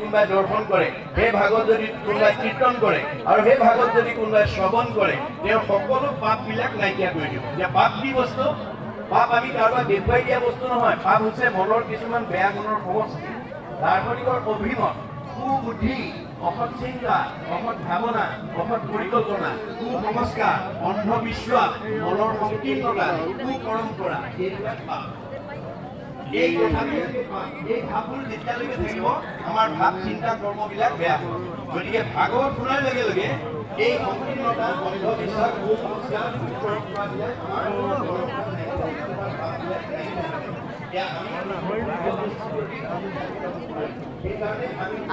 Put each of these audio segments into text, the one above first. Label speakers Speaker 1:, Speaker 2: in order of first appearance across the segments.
Speaker 1: কোনোবাই দৰ্শন কৰে, সেই ভাগত যদি কোনোবাই কীৰ্তন কৰে আৰু সেই ভাগত যদি কোনোবাই শ্ৰৱণ কৰে, তেওঁৰ সকলো পাপবিলাক নাইকিয়া কৰি দিব। এতিয়া পাপ কি বস্তু? পাপ আমি কাৰোবাক দেখুৱাই দিয়া বস্তু নহয়। পাপ হৈছে মনৰ কিছুমান বেয়া গুণৰ সমষ্টি, দাৰ্শনিকৰ অভিমত, কুবুদ্ধি, অসৎ চিন্তা, অসৎ ভাৱনা, অসৎ পৰিকল্পনা, কুসংস্কাৰ, অন্ধবিশ্বাস, মনৰ সংকীৰ্ণতা, কুপৰম্পৰা, এইবিলাক পাপ। এই ভাৱবোৰ যেতিয়ালৈকে থাকিব, আমাৰ ভাৱ চিন্তা কৰ্মবিলাক বেয়া হ'ব। গতিকে ভাগৱত শুনাৰ লগে লগে এই সংকীৰ্ণতা, অন্ধবিশ্বাস, কুসংস্কাৰ, কুপৰম্পৰাবিলাক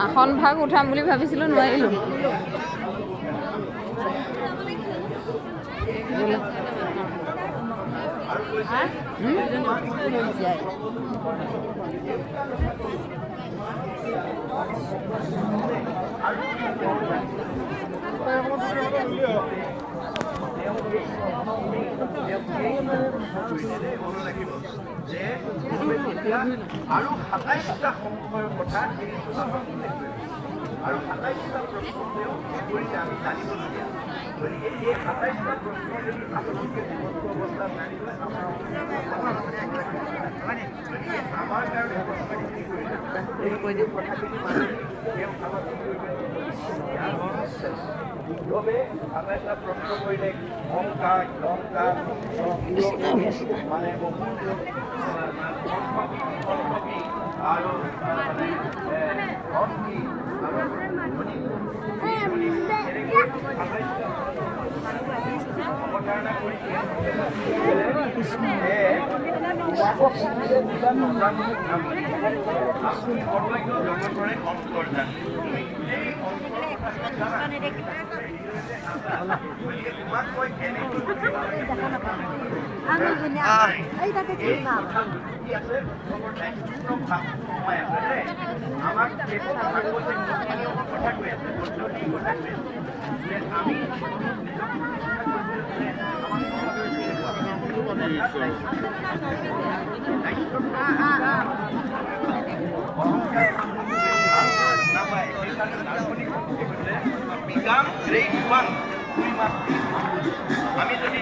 Speaker 2: আসন ভাগ উঠাম বুলি ভাবিছিলোঁ, নোৱাৰিলোঁ।
Speaker 1: আৰু ২৭টা সংশয়ৰ কথা আৰু ২৭টা প্ৰশ্ন কৰিছে আমি জানিবলগীয়া। গতিকে এই ২৭টা প্ৰশ্ন যদি আপোনালোকে জীৱনটো অৱস্থাত জানিবলৈ আমাৰ কাৰণে এই কথাখিনি গভীৰভাৱে ২৭টা প্ৰশ্ন কৰিলে অহংকাৰ, অহংকাৰ মানে আৰু আমি যদি